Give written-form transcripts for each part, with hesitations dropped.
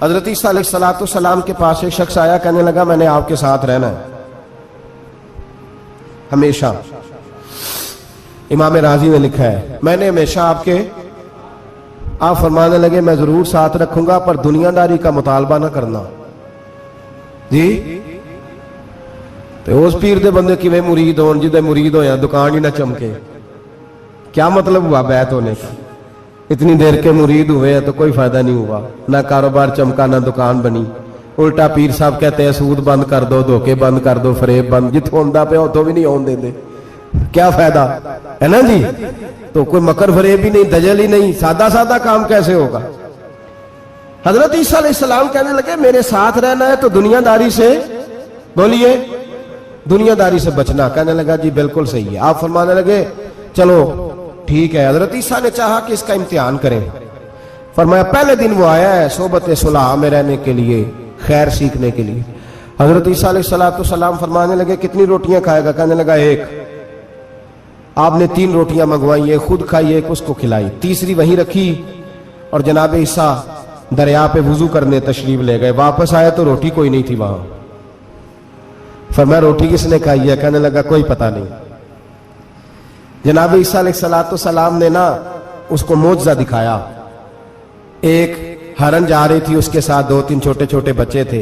حضرت عیسیٰ علیہ السلام کے پاس ایک شخص آیا، کہنے لگا میں نے آپ کے ساتھ رہنا ہے ہمیشہ. امام راضی نے لکھا ہے میں نے ہمیشہ آپ فرمانے لگے میں ضرور ساتھ رکھوں گا پر دنیا داری کا مطالبہ نہ کرنا. جی تو اس پیر دے بندے کی مرید ہون جدے مرید ہویا دکان ہی نہ چمکے. کیا مطلب ہوا بیعت ہونے کا؟ اتنی دیر کے مرید ہوئے تو کوئی فائدہ نہیں ہوا، نہ کاروبار چمکا نہ دکان بنی. الٹا پیر صاحب کہتے ہیں سود بند کر دو، دھوکے بند کر دو، فریب بند، جتوں ہوندا پیا اتوں بھی نہیں ہون دے. کیا فائدہ ہے نا جی؟ تو کوئی مکر فریب ہی نہیں، دجل ہی نہیں، سادہ سادہ کام کیسے ہوگا؟ حضرت عیسیٰ علیہ السلام کہنے لگے میرے ساتھ رہنا ہے تو دنیا داری سے، بولیے، دنیا داری سے بچنا. کہنے لگا جی بالکل صحیح ہے. آپ فرمانے لگے چلو ٹھیک ہے. حضرت عیسیٰ نے چاہا کہ اس کا امتحان کریں. فرمایا پہلے دن وہ آیا ہے صحبت صلح میں رہنے کے لیے، خیر سیکھنے کے لیے. حضرت عیسیٰ علیہ السلام فرمانے لگے کتنی روٹیاں کھائے گا؟ کہنے لگا ایک. آپ نے 3 روٹیاں منگوائی، ایک خود کھائی، ایک اس کو کھلائی، تیسری وہیں رکھی اور جناب عیسیٰ دریا پہ وضو کرنے تشریف لے گئے. واپس آئے تو روٹی کوئی نہیں تھی وہاں. فرمایا روٹی کس نے کھائی ہے؟ کہنے لگا کوئی پتہ نہیں. جناب عیسیٰ علیہ السلام نے نا اس کو معجزہ دکھایا. ایک ہرن جا رہی تھی، اس کے ساتھ 2-3 چھوٹے چھوٹے بچے تھے.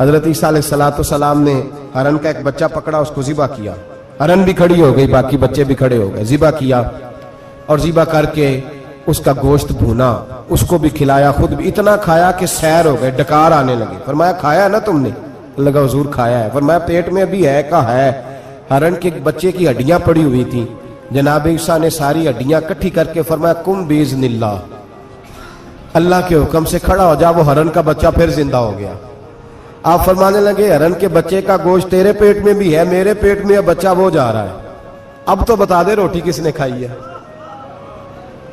حضرت عیسیٰ علیہ السلام نے ہرن کا ایک بچہ پکڑا، اس کو ذبح کیا. ہرن بھی کھڑی ہو گئی، باقی بچے بھی کھڑے ہو گئے. ذبح کیا اور ذبح کر کے اس کا گوشت بھونا، اس کو بھی کھلایا، خود بھی اتنا کھایا کہ سیر ہو گئے، ڈکار آنے لگے. فرمایا کھایا نا تم نے؟ لگا حضور کھایا ہے. فرمایا پیٹ میں ابھی ہے کہا ہے. ہرن کے بچے کی ہڈیاں پڑی ہوئی تھیں. جناب عیسیٰ نے ساری ہڈیاں کٹھی کر کے فرمایا کم باذن اللہ، اللہ کے حکم سے کھڑا ہو جا. وہ ہرن کا بچہ پھر زندہ ہو گیا. آپ فرمانے لگے ہرن کے بچے کا گوشت تیرے پیٹ میں بھی ہے، میرے پیٹ میں بچہ وہ جا رہا ہے. اب تو بتا دے روٹی کس نے کھائی ہے،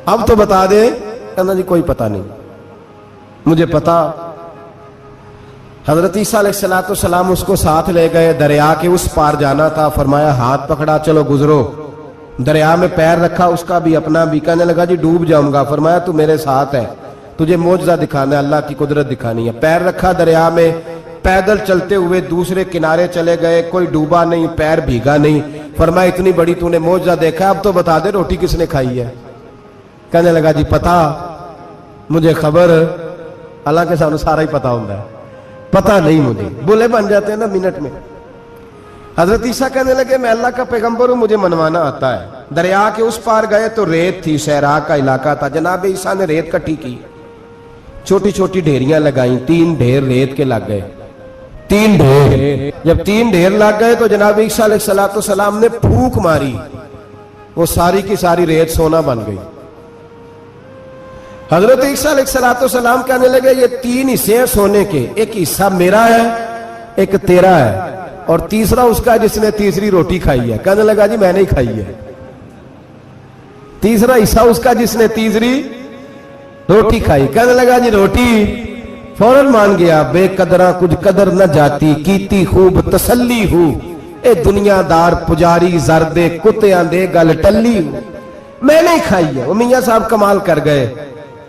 اب تو بتا دے. کہنا جی کوئی پتہ نہیں، مجھے پتا. حضرت عیسیٰ علیہ السلام اس کو ساتھ لے گئے، دریا کے اس پار جانا تھا. فرمایا ہاتھ پکڑا چلو گزرو. دریا میں پیر رکھا، اس کا بھی اپنا بھی. کہنے لگا جی ڈوب جاؤں گا. فرمایا تو میرے ساتھ ہے، تجھے معجزہ دکھانا ہے، اللہ کی قدرت دکھانی ہے. پیر رکھا دریا میں، پیدل چلتے ہوئے دوسرے کنارے چلے گئے. کوئی ڈوبا نہیں، پیر بھیگا نہیں. فرمایا اتنی بڑی تو نے معجزہ دیکھا، اب تو بتا دے روٹی کس نے کھائی ہے. کہنے لگا جی پتا، مجھے خبر، حالانکہ سانو سارا ہی پتا ہوتا ہے، پتا نہیں مجھے. بولے بن جاتے ہیں نا منٹ میں. حضرت عیسیٰ کہنے لگے میں اللہ کا پیغمبر ہوں، مجھے منوانا آتا ہے. دریا کے اس پار گئے تو ریت تھی، صحرا کا علاقہ تھا. جناب عیسیٰ نے ریت کٹھی کی، چھوٹی چھوٹی ڈھیریاں لگائیں. 3 ڈھیر ریت کے لگ گئے. 3 ڈھیر، جب 3 ڈھیر لگ گئے تو جناب عیسیٰ علیہ السلام نے پھونک ماری، وہ ساری کی ساری ریت سونا بن گئی. حضرت عیسیٰ علیہ السلام کہنے لگے یہ 3 حصے ہیں سونے کے، ایک حصہ میرا ہے، ایک تیرا ہے، اور تیسرا اس کا جس نے تیسری روٹی کھائی ہے. کہنے لگا جی میں نے کھائی ہے. تیسرا حصہ اس کا جس نے تیسری روٹی کھائی. کہنے لگا جی روٹی. فوراً مان گیا بے قدرہ کچھ قدر نہ جاتی، کیتی خوب تسلی ہو، اے دنیا دار پجاری زردے کتیاں دے گل ٹلی ہو، میں نے کھائی ہے. وہ میاں صاحب کمال کر گئے.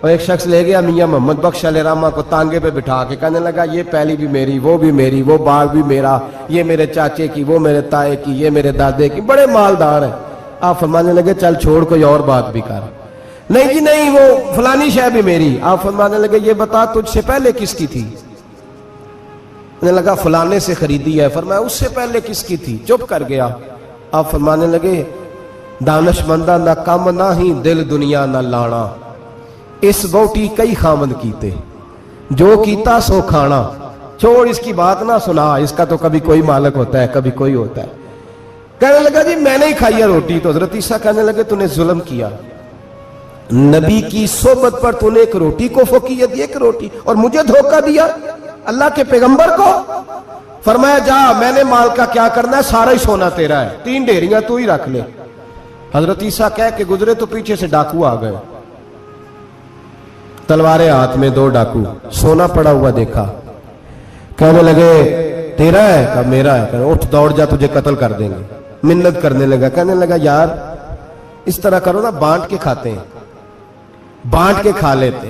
اور ایک شخص لے گیا میاں محمد بخش علیہ رحمہ کو تانگے پہ بٹھا کے. کہنے لگا یہ پہلی بھی میری، وہ بھی میری، وہ باغ بھی میرا، یہ میرے چاچے کی، وہ میرے تائے کی، یہ میرے دادے کی، بڑے مالدار ہیں. آپ فرمانے لگے چل چھوڑ کوئی اور بات بھی کر. نہیں جی نہیں، وہ فلانی شے بھی میری. آپ فرمانے لگے یہ بتا تجھ سے پہلے کس کی تھی؟ کہنے لگا فلانے سے خریدی ہے. فرمایا اس سے پہلے کس کی تھی؟ چپ کر گیا. آپ فرمانے لگے دانش مندہ نہ کم نہ ہی دل دنیا نہ لانا، اس بوٹی کئی خامد کیتے، جو کیتا سو کھانا. چھوڑ اس کی بات نہ سنا، اس کا تو کبھی کوئی مالک ہوتا ہے، کبھی کوئی ہوتا ہے. کہنے لگا جی میں نے ہی کھائی ہے روٹی. تو حضرت عیسیٰ کہنے لگے تو نے ظلم کیا، نبی کی صحبت پر تو نے ایک روٹی کو فوقیت دی، ایک روٹی، اور مجھے دھوکہ دیا اللہ کے پیغمبر کو. فرمایا جا میں نے مال کا کیا کرنا ہے، سارا ہی سونا تیرا ہے، 3 ڈھیریاں تو ہی رکھ لے. حضرت عیسیٰ کہہ کے گزرے تو پیچھے سے ڈاکو آ گئے، تلواریں ہاتھ میں 2 ڈاکو، سونا پڑا ہوا دیکھا. کہنے لگے تیرا ہے؟ کہا میرا ہے. کہنے اٹھ دوڑ جا تجھے قتل کر دیں گے. منت کرنے لگا. کہنے لگا یار اس طرح کرو نا، بانٹ کے کھاتے ہیں، بانٹ کے کھا لیتے.